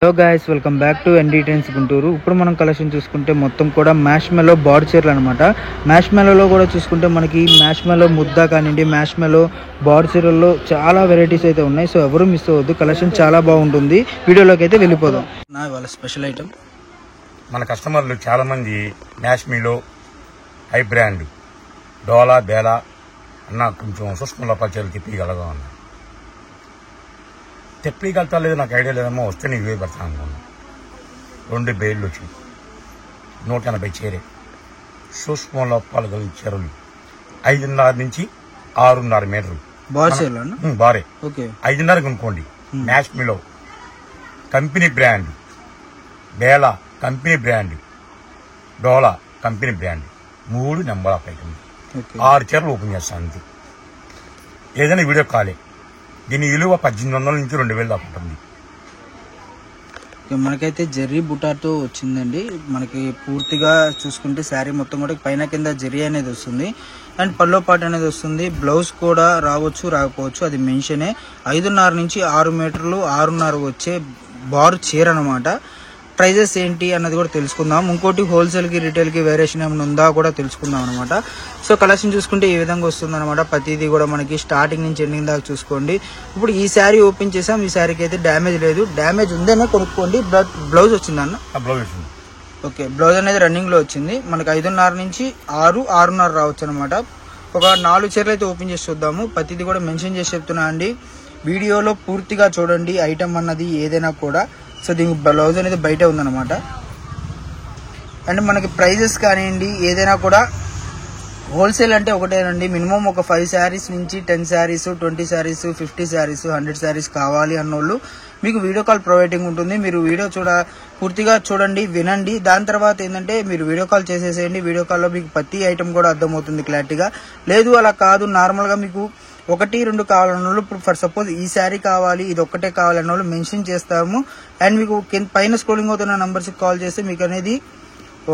Hello guys, welcome back to ND trends Guntur. ఇప్పుడు మనం collection చూసుకుంటే మొత్తం కూడా మ్యాష్ మెలో బాడీ చీరలు అనమాట. మ్యాష్ మెలోలో కూడా చూసుకుంటే మనకి మ్యాష్ మెలో ముద్ద కానివ్వండి, మ్యాష్ మెలో బాడీ చీరల్లో చాలా వెరైటీస్ అయితే ఉన్నాయి. సో ఎవరు మిస్ అవ్వద్దు, కలెక్షన్ చాలా బాగుంటుంది. వీడియోలోకి అయితే వెళ్ళిపోదాం. వాళ్ళ స్పెషల్ ఐటమ్ మన కస్టమర్లు చాలా మంది మ్యాష్ మెలో హై బ్రాండ్ డోలా బేలా అన్న కొంచెం సూక్ష్మ లోపాల చీరలు తిప్పగలగా ఉన్నాయి. తెప్పగలుగుతా లేదు నాకు ఐడియా లేదేమో, వస్తే నీకు ఇవే పెడతాను అనుకున్నాను. 2 బేళ్ళు వచ్చినాయి, 180 చీరే సూక్ష్మ లోపాలు కలిగిన చీరలు 5.5 నుంచి 6.5 మీటర్లు బారే 5.5 కొనుక్కోండి. మ్యాష్ మెలో కంపెనీ బ్రాండ్, బేలా కంపెనీ బ్రాండ్, డోలా company brand, 3 number of item 6 చీరలు ఓపెన్ చేస్తాను అంతే. ఏదైనా వీడియో కాలే. దీని విలువ 1800 నుంచి 2000 దాకా ఉంటుంది. మనకైతే జెర్రీ బుటాతో వచ్చిందండి. మనకి పూర్తిగా చూసుకుంటే శారీ మొత్తం కూడా పైన కింద జెర్రీ అనేది వస్తుంది అండ్ పల్లో పాటు అనేది వస్తుంది. బ్లౌజ్ కూడా రావచ్చు రాకపోవచ్చు, అది మెన్షనే. 5.5 నుంచి 6 మీటర్లు 6.5 వచ్చే బారు చీర అనమాట. ప్రైజెస్ ఏంటి అన్నది కూడా తెలుసుకుందాం. ఇంకోటి హోల్సేల్కి రిటైల్కి వేరియేషన్ ఏమైనా ఉందా కూడా తెలుసుకుందాం అనమాట. సో కలెక్షన్ చూసుకుంటే ఈ విధంగా వస్తుంది అనమాట. ప్రతిదీ కూడా మనకి స్టార్టింగ్ నుంచి ఎండింగ్ దాకా చూసుకోండి. ఇప్పుడు ఈ శారీ ఓపెన్ చేసాం, ఈ శారీకి అయితే డ్యామేజ్ లేదు. డ్యామేజ్ ఉందేనే కొనుక్కోండి. బ్లౌజ్ వచ్చిందన్న ఓకే, బ్లౌజ్ అనేది రన్నింగ్ లో వచ్చింది. మనకి 5.5 నుంచి 6.5 రావచ్చు అనమాట. ఒక 4 చీరలు అయితే ఓపెన్ చేసి చూద్దాము. ప్రతిదీ కూడా మెన్షన్ చేసి చెప్తున్నా అండి, వీడియోలో పూర్తిగా చూడండి ఐటమ్ అన్నది ఏదైనా కూడా. సో దీనికి బ్లౌజ్ అనేది బయట ఉందన్నమాట. అండ్ మనకి ప్రైజెస్ కానివ్వండి ఏదైనా కూడా హోల్సేల్ అంటే ఒకటేనండి. మినిమం ఒక 5 శారీస్ నుంచి 10 శారీస్, 20 శారీస్, 50 శారీస్, 100 శారీస్ కావాలి అన్నోళ్ళు మీకు వీడియో కాల్ ప్రొవైడింగ్ ఉంటుంది. మీరు వీడియో పూర్తిగా చూడండి, వినండి. దాని తర్వాత ఏంటంటే మీరు వీడియో కాల్ చేసేసేయండి. వీడియో కాల్లో మీకు ప్రతి ఐటమ్ కూడా అర్థమవుతుంది క్లారిటీగా. లేదు అలా కాదు, నార్మల్గా మీకు 1-2 కావాలన్నోళ్ళు, ఇప్పుడు ఫర్ సపోజ్ ఈ శారీ కావాలి, ఇది ఒక్కటే కావాలన్న వాళ్ళు మెన్షన్ చేస్తాము. అండ్ మీకు పైన స్క్రోలింగ్ అవుతున్న నంబర్స్కి కాల్ చేస్తే మీకు అనేది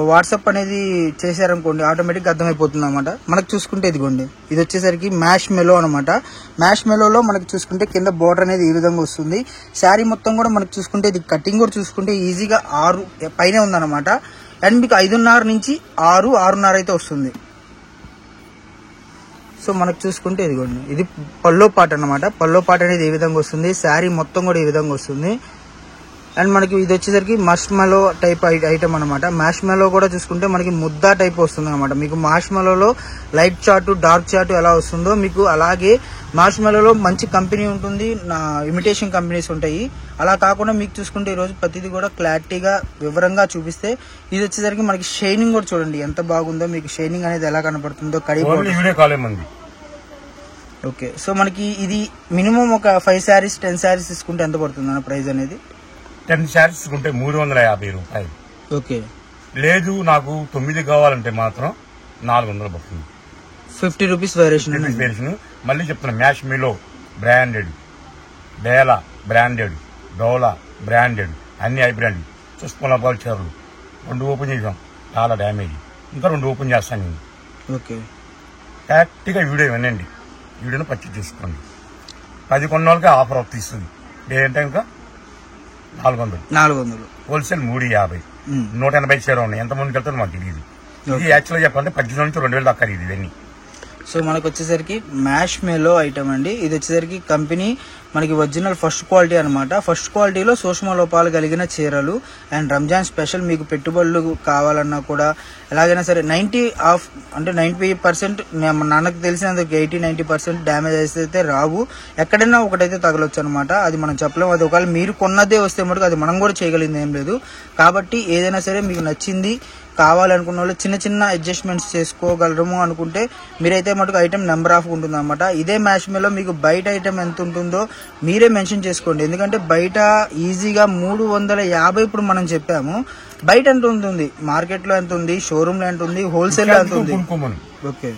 వాట్సాప్ అనేది చేశారనుకోండి, ఆటోమేటిక్గా అర్థమైపోతుంది అనమాట. మనకు చూసుకుంటే ఇదిగోండి, ఇది వచ్చేసరికి మ్యాష్ మెలో అనమాట. మ్యాష్ మెలోలో మనకు చూసుకుంటే కింద బోర్డర్ అనేది ఈ విధంగా వస్తుంది. శారీ మొత్తం కూడా మనకు చూసుకుంటే ఇది కటింగ్ కూడా చూసుకుంటే ఈజీగా 6 పైనే ఉందన్నమాట. అండ్ మీకు 5.5 నుంచి 6.5 అయితే వస్తుంది. సో మనకు చూసుకుంటే ఇదిగోండి, ఇది పల్లో పాట అనమాట. పల్లో పాట అనేది ఈ విధంగా వస్తుంది. శారీ మొత్తం కూడా ఈ విధంగా వస్తుంది. అండ్ మనకి ఇది వచ్చేసరికి మష్ మెలో టైప్ ఐటమ్ అనమాట. మ్యాష్ మెలో కూడా చూసుకుంటే మనకి ముద్ద టైప్ వస్తుంది అనమాట. మీకు మాష్ మెలోలో లైట్ చార్ట్, డార్క్ చార్ట్ ఎలా వస్తుందో మీకు అలాగే మాష్ మెలోలో మంచి కంపెనీ ఉంటుంది, ఇమిటేషన్ కంపెనీస్ ఉంటాయి. అలా కాకుండా మీకు చూసుకుంటే ఈరోజు ప్రతిదీ కూడా క్లారిటీగా వివరంగా చూపిస్తే, ఇది వచ్చేసరికి మనకి షైనింగ్ కూడా చూడండి ఎంత బాగుందో. మీకు షైనింగ్ అనేది ఎలా కనపడుతుందో ఓకే. సో మనకి ఇది మినిమం ఒక 5 శారీస్ 10 శారీస్ తీసుకుంటే ఎంత పడుతుంది అన్న ప్రైస్ అనేది? 10 శారీస్ తీసుకుంటే 350 రూపాయలు. ఓకే. లేదు నాకు 9 కావాలంటే మాత్రం 400 పడుతుంది. 50 రూపీస్ వేరియేషన్. మళ్ళీ చెప్తున్నా, mash melo branded, Bela branded, డోలా బ్రాండెడ్, అన్ని హై బ్రాండ్ సూక్ష్మ లోపాల చీరలు 2 ఓపెన్ చేసాం, చాలా డ్యామేజ్. ఇంకా 2 ఓపెన్ చేస్తాను నేను. ఓకే. కరెక్ట్గా వీడియో వినండి, వీడియోని పర్చేజ్ చేసుకోండి. 10 కొన్న వాళ్ళకి ఆఫర్ ఇస్తుంది. ఏంటంటే ఇంకా 400 హోల్సేల్ 350, 180 చీర ఉన్నాయి. ఎంతమందికి వెళ్తారో మాకు తెలియదు. ఇది యాక్చువల్గా చెప్పాలంటే 1800 నుంచి 2000 దాకా ఇది ఇవన్నీ. సో మనకు వచ్చేసరికి మ్యాష్ మెలో ఐటమ్ అండి. ఇది వచ్చేసరికి కంపెనీ మనకి ఒరిజినల్ ఫస్ట్ క్వాలిటీ అనమాట. ఫస్ట్ క్వాలిటీలో సూక్ష్మ లోపాలు కలిగిన చీరలు. అండ్ రంజాన్ స్పెషల్ మీకు పెట్టుబడులు కావాలన్నా కూడా ఎలాగైనా సరే 90% నాకు తెలిసినందుకు 80-90% డ్యామేజ్ అయితే రావు. ఎక్కడైనా ఒకటైతే తగలొచ్చు అనమాట. అది మనం చెప్పలేము. అది ఒకవేళ మీరు కొన్నదే వస్తే మటుకు అది మనం కూడా చేయగలిగింది ఏం లేదు. కాబట్టి ఏదైనా సరే మీకు నచ్చింది కావాలనుకున్న వాళ్ళు చిన్న చిన్న అడ్జస్ట్మెంట్స్ చేసుకోగలము అనుకుంటే మీరైతే మటుకు ఐటమ్ నెంబర్ ఆఫ్ ఉంటుంది అనమాట. ఇదే మ్యాష్ మెలో మీకు బయట ఐటమ్ ఎంత ఉంటుందో మీరే మెన్షన్ చేసుకోండి. ఎందుకంటే బయట ఈజీగా 350 ఇప్పుడు మనం చెప్పాము. బయట ఎంత ఉంటుంది, మార్కెట్ లో ఎంత ఉంది, షోరూమ్ లో ఎంత ఉంది, హోల్సేల్ లో ఎంత ఉంది. ఓకే.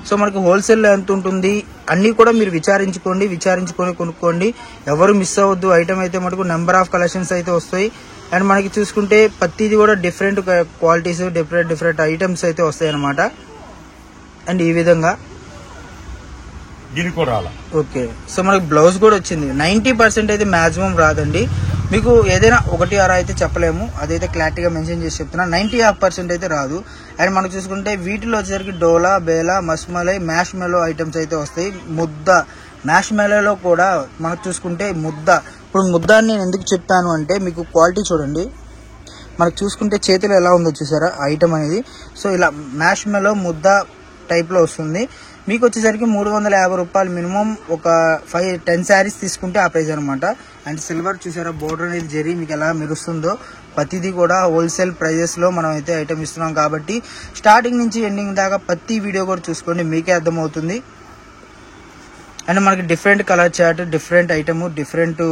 సో మనకి హోల్సేల్ లో ఎంత ఉంటుంది అన్ని కూడా మీరు విచారించుకొని కొనుక్కోండి. ఎవరు మిస్ అవ్వద్దు. ఐటమ్ అయితే మటుకు నెంబర్ ఆఫ్ కలెక్షన్స్ అయితే వస్తాయి. అండ్ మనకి చూసుకుంటే ప్రతిది కూడా డిఫరెంట్ క్వాలిటీస్, డిఫరెంట్ ఐటమ్స్ అయితే వస్తాయి అనమాట. అండ్ ఈ విధంగా దీనికి కూడా రాలా. ఓకే. సో మనకి బ్లౌజ్ కూడా వచ్చింది. 90% అయితే మాక్సిమం రాదండి. మీకు ఏదైనా 1 6 అయితే చెప్పలేము, అదైతే క్లారిటీగా మెన్షన్ చేసి చెప్తున్నా. 90% అయితే రాదు. అండ్ మనకు చూసుకుంటే వీటిలో వచ్చేసరికి డోలా, బేలా, మస్మలై, మ్యాష్ మెలో ఐటమ్స్ అయితే వస్తాయి. ముద్ద, మ్యాష్ మెలోలో కూడా మనకు చూసుకుంటే ముద్ద. ఇప్పుడు ముద్ద అని నేను ఎందుకు చెప్పాను అంటే మీకు క్వాలిటీ చూడండి, మనకు చూసుకుంటే చేతిలో ఎలా ఉందో చూసారా ఐటమ్ అనేది. సో ఇలా మ్యాష్ మెలో ముద్ద టైప్లో వస్తుంది. మీకు వచ్చేసరికి 350 రూపాయలు మినిమం. ఒక 10 శారీస్ తీసుకుంటే ఆ ప్రైస్ అనమాట. అండ్ సిల్వర్ చూసారా, బోర్డర్ అనేది జరీ మీకు ఎలా మెరుస్తుందో. ప్రతిదీ కూడా హోల్సేల్ ప్రైజెస్లో మనం అయితే ఐటమ్ ఇస్తున్నాం కాబట్టి స్టార్టింగ్ నుంచి ఎండింగ్ దాకా ప్రతి వీడియో కూడా చూసుకోండి, మీకే అర్థమవుతుంది. అండ్ మనకి different colour chart, different item, different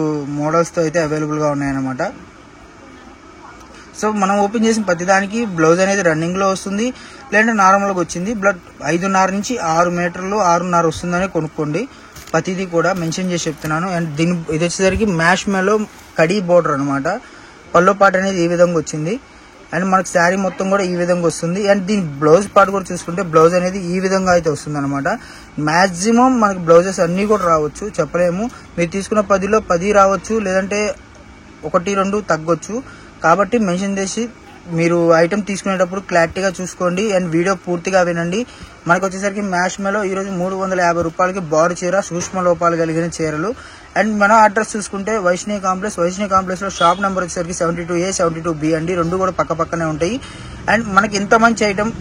మోడల్స్తో అయితే అవైలబుల్గా ఉన్నాయన్నమాట. సో మనం ఓపెన్ చేసిన ప్రతిదానికి బ్లౌజ్ అనేది రన్నింగ్లో వస్తుంది, లేదంటే నార్మల్గా వచ్చింది. 5.5 నుంచి 6 మీటర్లు 6.5 వస్తుందని కొనుక్కోండి. ప్రతిదీ కూడా మెన్షన్ చేసి చెప్తున్నాను. అండ్ ఇది వచ్చేసరికి మ్యాష్ మెలో కడీ బోర్డర్ అనమాట. పల్లో పార్ట్ అనేది ఈ విధంగా వచ్చింది. అండ్ మనకి శారీ మొత్తం కూడా ఈ విధంగా వస్తుంది. అండ్ దీని బ్లౌజ్ పార్ట్ కూడా చూసుకుంటే బ్లౌజ్ అనేది ఈ విధంగా అయితే వస్తుంది అనమాట. మ్యాక్సిమం మనకి బ్లౌజెస్ అన్నీ కూడా రావచ్చు, చెప్పలేము. మీరు తీసుకున్న 10లో 10 రావచ్చు, లేదంటే 1 2 తగ్గొచ్చు. కాబట్టి మెన్షన్ చేసి మీరు ఐటమ్ తీసుకునేటప్పుడు క్లారిటీగా చూసుకోండి. అండ్ వీడియో పూర్తిగా వినండి. మనకు వచ్చేసరికి మ్యాష్ మెలో ఈరోజు 350 రూపాయలకి బారు చీర, సూక్ష్మ లోపాలు కలిగిన చీరలు. అండ్ మన అడ్రస్ చూసుకుంటే వైష్ణవి కాంప్లెక్స్ లో షాప్ నెంబర్ వచ్చేసరికి 72A 72B అండి. రెండు కూడా పక్క పక్కనే ఉంటాయి. అండ్ మనకి ఇంత మంచి ఐటమ్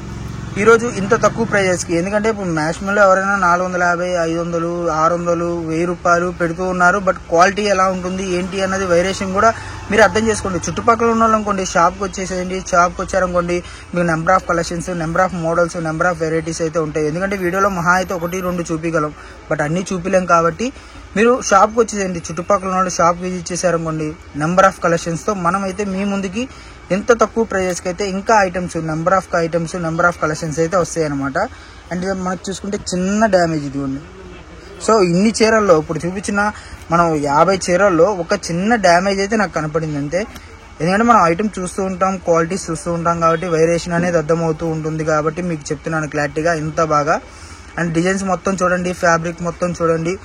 ఈరోజు ఇంత తక్కువ ప్రైజెస్కి, ఎందుకంటే ఇప్పుడు మ్యాష్ మెలో ఎవరైనా 450, 500, 600, 1000 రూపాయలు పెడుతూ ఉన్నారు. బట్ క్వాలిటీ ఎలా ఉంటుంది ఏంటి అన్నది వేరియేషన్ కూడా మీరు అర్థం చేసుకోండి. చుట్టుపక్కల ఉన్న వాళ్ళు అనుకోండి, షాప్కి వచ్చేసేయండి. షాప్కి వచ్చారనుకోండి, మీకు number of collections, number of models, number of varieties అయితే ఉంటాయి. ఎందుకంటే వీడియోలో మహా అయితే 1 2 చూపించగలం, బట్ అన్నీ చూపించలేం. కాబట్టి మీరు షాప్కి వచ్చేసేయండి. చుట్టుపక్కల ఉన్న వాళ్ళు షాప్ విజిట్ చేశారనుకోండి, నెంబర్ ఆఫ్ కలెక్షన్స్తో మనం అయితే మీ ముందుకి ఎంత తక్కువ ప్రైజెస్కి అయితే ఇంకా items, number of items, number of collections అయితే వస్తాయి అనమాట. అండ్ మనకు చూసుకుంటే చిన్న డ్యామేజ్ ఇదిగోండి. సో ఇన్ని చీరల్లో ఇప్పుడు చూపించిన మనం 50 చీరల్లో ఒక చిన్న డ్యామేజ్ అయితే నాకు కనపడింది అంతే. ఎందుకంటే మనం ఐటమ్ చూస్తూ ఉంటాం, క్వాలిటీస్ చూస్తూ ఉంటాం కాబట్టి వేరియేషన్ అనేది అర్థమవుతూ ఉంటుంది. కాబట్టి మీకు చెప్తున్నాను క్లారిటీగా ఇంత బాగా. అండ్ డిజైన్స్ మొత్తం చూడండి, ఫ్యాబ్రిక్ మొత్తం చూడండి.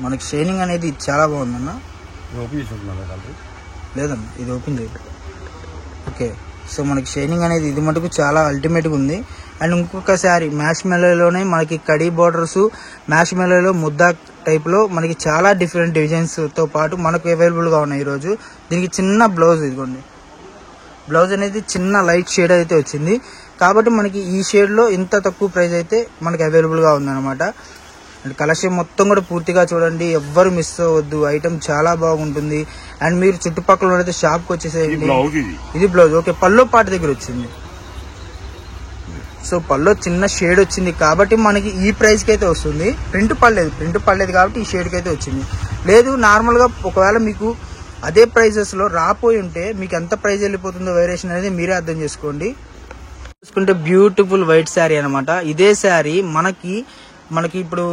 మనకి షైనింగ్ అనేది చాలా బాగుందన్న. లేదన్న ఇది ఓపెన్ చేయండి. ఓకే, సో మనకి షైనింగ్ అనేది ఇది మటుకు చాలా అల్టిమేట్గా ఉంది. అండ్ ఇంకొక శారీ మ్యాష్ మెలోలోనే మనకి కడీ బోర్డర్స్, మ్యాష్ మెలోలో ముద్దా టైప్లో మనకి చాలా డిఫరెంట్ డిజైన్స్తో పాటు మనకు అవైలబుల్గా ఉన్నాయి ఈరోజు. దీనికి చిన్న బ్లౌజ్ ఇదిగోండి. బ్లౌజ్ అనేది చిన్న లైట్ షేడ్ అయితే వచ్చింది. కాబట్టి మనకి ఈ షేడ్లో ఇంత తక్కువ ప్రైస్ అయితే మనకి అవైలబుల్గా ఉందన్నమాట. అండ్ కలెక్షన్ మొత్తం కూడా పూర్తిగా చూడండి, ఎవ్వరు మిస్ అవ్వద్దు. ఐటమ్ చాలా బాగుంటుంది. అండ్ మీరు చుట్టుపక్కల అయితే షాప్కి వచ్చేసేయండి. ఇది బ్లౌజ్. ఓకే, పల్లో పాట దగ్గర వచ్చింది. సో పల్లో చిన్న షేడ్ వచ్చింది కాబట్టి మనకి ఈ ప్రైస్కి అయితే వస్తుంది. ప్రింట్ పడలేదు కాబట్టి ఈ షేడ్కి అయితే వచ్చింది. లేదు నార్మల్గా ఒకవేళ మీకు అదే ప్రైజెస్లో రాపోయి ఉంటే మీకు ఎంత ప్రైస్ వెళ్ళిపోతుందో వేరియేషన్ అనేది మీరే అర్థం చేసుకోండి. చూసుకుంటే బ్యూటిఫుల్ వైట్ శారీ అనమాట. ఇదే శారీ మనకి ఇప్పుడు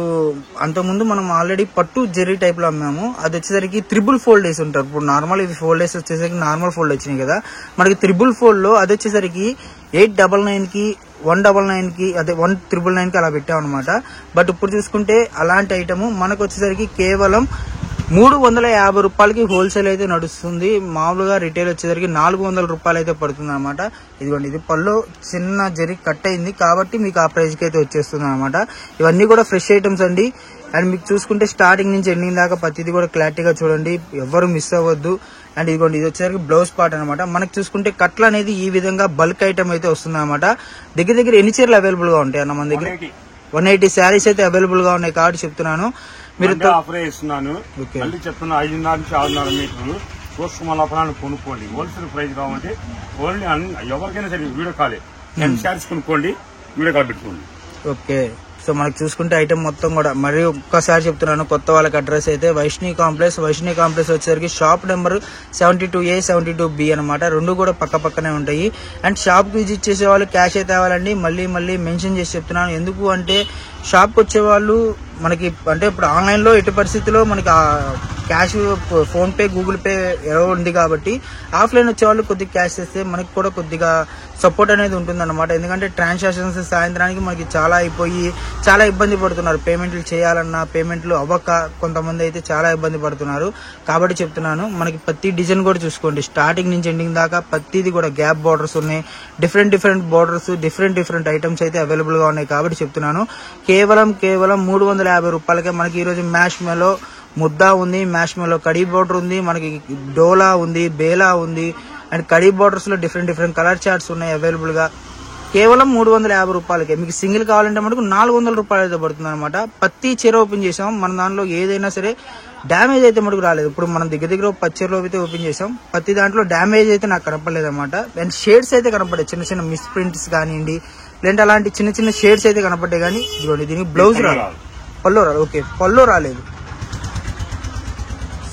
అంతకుముందు మనం ఆల్రెడీ పట్టు జెర్రీ టైప్ లో అమ్మాము. అది వచ్చేసరికి 3 ఫోల్డ్ వేసి ఉంటారు. ఇప్పుడు నార్మల్ ఇవి ఫోల్డ్ వేసి వచ్చేసరికి నార్మల్ ఫోల్డ్ వచ్చినాయి కదా, మనకి 3 ఫోల్డ్ లో అది వచ్చేసరికి 899కి 199కి అదే 1999కి అలా పెట్టామన్నమాట. బట్ ఇప్పుడు చూసుకుంటే అలాంటి ఐటమ్ మనకు వచ్చేసరికి కేవలం 350 రూపాయలకి హోల్సేల్ అయితే నడుస్తుంది. మామూలుగా రిటైల్ వచ్చేసరికి 400 రూపాయలు అయితే పడుతుంది అనమాట. ఇదిగోండి, ఇది పళ్ళు చిన్న జరి కట్ అయింది కాబట్టి మీకు ఆ ప్రైస్కి అయితే వచ్చేస్తుంది అనమాట. ఇవన్నీ కూడా ఫ్రెష్ ఐటమ్స్ అండి. అండ్ మీకు చూసుకుంటే స్టార్టింగ్ నుంచి ఎండింగ్ దాకా ప్రతిదీ కూడా క్లారిటీగా చూడండి, ఎవరు మిస్ అవ్వద్దు. అండ్ ఇదిగోండి, ఇది వచ్చేసరికి బ్లౌజ్ పార్ట్ అనమాట. మనకు చూసుకుంటే కట్లు అనేది ఈ విధంగా బల్క్ ఐటమ్ అయితే వస్తుంది అనమాట. దగ్గర ఎన్ని చీరలు అవైలబుల్ గా ఉంటాయి అన్న మన దగ్గర? 180 శారీస్ అయితే అవైలబుల్ గా ఉన్నాయి కాబట్టి చెప్తున్నాను. మీరు ఆఫర్ ఇస్తున్నాను, మళ్ళీ చెప్తున్నా 5.5 నుంచి 6.5 మీటర్లు సూక్ష్మ లోపలాన్ని కొనుక్కోండి. హోల్సేల్ ప్రైస్ కావాలంటే ఓన్లీ ఎవరికైనా సరే వీడియో కాలే 10 శారీస్ కొనుక్కోండి, వీడియో కాల్ పెట్టుకోండి. ఓకే, సో మనకు చూసుకుంటే ఐటమ్ మొత్తం కూడా మరి ఒక్కసారి చెప్తున్నాను, కొత్త వాళ్ళకి అడ్రస్ అయితే వైష్ణవి కాంప్లెక్స్ వచ్చేసరికి షాప్ నెంబర్ 72A 72B అనమాట. రెండు కూడా పక్క పక్కనే ఉంటాయి. అండ్ షాప్ విజిట్ చేసే వాళ్ళు క్యాష్ అయితే తేవాలండి. మళ్ళీ మెన్షన్ చేసి చెప్తున్నాను, ఎందుకు అంటే షాప్కి వచ్చే వాళ్ళు మనకి అంటే ఇప్పుడు ఆన్లైన్లో ఎట్టి పరిస్థితిలో మనకి cash phone pay Google pay ఏవో ఉంది కాబట్టి ఆఫ్లైన్ వచ్చే వాళ్ళు కొద్దిగా క్యాష్ చేస్తే మనకి కూడా కొద్దిగా సపోర్ట్ అనేది ఉంటుందన్నమాట. ఎందుకంటే ట్రాన్సాక్షన్స్ సాయంత్రానికి మనకి చాలా అయిపోయి చాలా ఇబ్బంది పడుతున్నారు. పేమెంట్లు చేయాలన్నా పేమెంట్లు అవ్వక కొంతమంది అయితే చాలా ఇబ్బంది పడుతున్నారు. కాబట్టి చెప్తున్నాను, మనకి ప్రతి డిజైన్ కూడా చూసుకోండి, స్టార్టింగ్ నుంచి ఎండింగ్ దాకా ప్రతిది కూడా గ్యాప్ బార్డర్స్ ఉన్నాయి. డిఫరెంట్ బార్డర్స్, డిఫరెంట్ ఐటమ్స్ అయితే అవైలబుల్ గా ఉన్నాయి. కాబట్టి చెప్తున్నాను, కేవలం 350 రూపాయలకే మనకి ఈ రోజు మ్యాష్ మెలో ముద్దా ఉంది, మ్యాష్ మెలో కడీ బార్డర్ ఉంది, మనకి డోలా ఉంది, బేలా ఉంది, అండ్ కడీ బార్డర్స్ లో డిఫరెంట్ కలర్ చార్ట్స్ ఉన్నాయి అవైలబుల్ గా. కేవలం 350 రూపాయలకే. మీకు సింగిల్ కావాలంటే మనకు 400 రూపాయలు అయితే పడుతుంది అనమాట. ప్రతి చీర ఓపెన్ చేసాం, మన దాంట్లో ఏదైనా సరే డ్యామేజ్ అయితే మటుకు రాలేదు. ఇప్పుడు మనం దగ్గర 10 చీరలు అయితే ఓపెన్ చేసాం, ప్రతి దాంట్లో డ్యామేజ్ అయితే నాకు కనపడలేదు అనమాట. అండ్ షేడ్స్ అయితే కనపడ్డాయి, చిన్న మిస్ ప్రింట్స్ కానివ్వండి, లేదంటే అలాంటి చిన్న షేడ్స్ అయితే కనపడ్డాయి. కానీ ఇదిగోండి, దీనికి బ్లౌజ్ రాలేదు, పళ్ళు రాలేదు. ఓకే, పళ్ళు రాలేదు.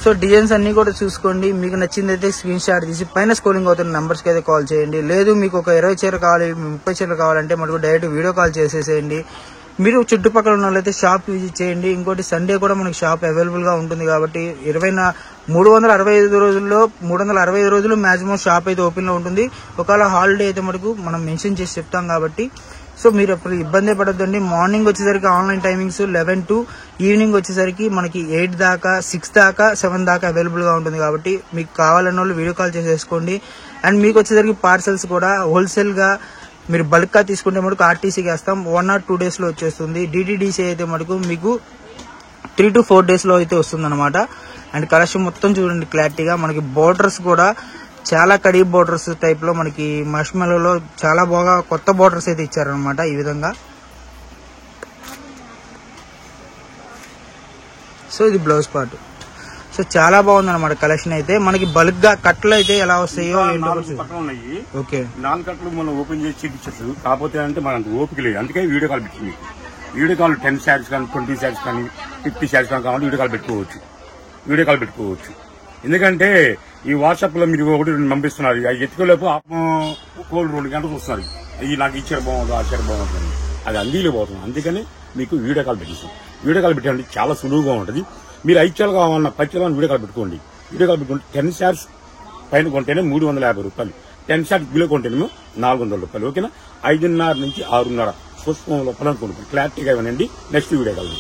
సో డిజైన్స్ అన్ని కూడా చూసుకోండి, మీకు నచ్చింది అయితే స్క్రీన్ షాట్ తీసి పైన స్క్రోలింగ్ అవుతున్న నంబర్స్కి అయితే కాల్ చేయండి. లేదు మీకు ఒక 20 చీర కావాలి, 30 చీరలు కావాలంటే మనకు డైరెక్ట్ వీడియో కాల్ చేసేసేయండి. మీరు చుట్టుపక్కల ఉన్న వాళ్ళైతే షాప్ విజిట్ చేయండి. ఇంకోటి సండే కూడా మనకి షాప్ అవైలబుల్ గా ఉంటుంది కాబట్టి 365 రోజులు మాక్సిమం షాప్ అయితే ఓపెన్ లో ఉంటుంది. ఒకవేళ హాలిడే అయితే మనకు మనం మెన్షన్ చేసి చెప్తాం కాబట్టి సో మీరు అప్పుడు ఇబ్బంది పడొద్దండి. మార్నింగ్ వచ్చేసరికి ఆన్లైన్ టైమింగ్స్ 11 to ఈవినింగ్ వచ్చేసరికి మనకి 8 దాకా, 6 దాకా, 7 దాకా అవైలబుల్ గా ఉంటుంది. కాబట్టి మీకు కావాలన్న వాళ్ళు వీడియో కాల్ చేసేసుకోండి. అండ్ మీకు వచ్చేసరికి పార్సల్స్ కూడా హోల్సేల్ గా మీరు బల్క్ గా తీసుకుంటే మటుకు ఆర్టీసీకి వేస్తాం, 1 or 2 days లో వచ్చేస్తుంది. డిటిడిసి అయితే మటుకు మీకు 3 to 4 days లో అయితే వస్తుంది అనమాట. అండ్ కలెక్షన్ మొత్తం చూడండి క్లారిటీగా. మనకి బోర్డర్స్ కూడా చాలా కడీ బోర్డర్స్ టైప్ లో మనకి మష్మెలలో చాలా బాగా కొత్త బోర్డర్స్ అయితే ఇచ్చారనమాట. ఈ విధంగా సో ఇది బ్లౌజ్ పార్ట్. సో చాలా బాగుంది అనమాట కలెక్షన్ అయితే. మనకి బల్క్ గా కట్లు అయితే ఎలా వస్తాయో ఉన్నాయి. ఓకే, 4 కట్లు మనం ఓపెన్ చేసి చూపించచ్చు. కాకపోతే అంటే మనకు ఓపిక లేదు, అందుకే వీడియో కాల్ పెట్టింది. వీడియో కాల్ 10 శారీస్ కానీ, 20 శారీస్ కానీ, 50 శారీస్ కానీ కావాలి వీడియో కాల్ పెట్టుకోవచ్చు. ఎందుకంటే ఈ వాట్సాప్ లో మీరు 1-2 పంపిస్తున్నారు, అవి ఎత్తుకోలేపు కోల్డ్ 2 గంటలు చూస్తున్నారు. నాకు ఈ చీర బాగుంది, ఆ చీర బాగుంటుంది, అది అంగీలో పోతుంది. అందుకని మీకు వీడియో కాల్ పెట్టిస్తాం. వీడియో కాల్ పెట్టండి, చాలా సులువుగా ఉంటుంది. మీరు 5 చీరలు కావాలన్నా 10 చీరలు వీడియో కాల్ పెట్టుకోండి. 10 శారీస్ పైన కొంటేనే 350 రూపాయలు, 10 శారీస్ బిలో కొంటేనేమో 400 రూపాయలు. ఓకేనా? 5:30 నుంచి 6:30 పుష్పం లోపల కొనుక్కోండి. క్లారిటీగా ఇవ్వనండి. Next video call.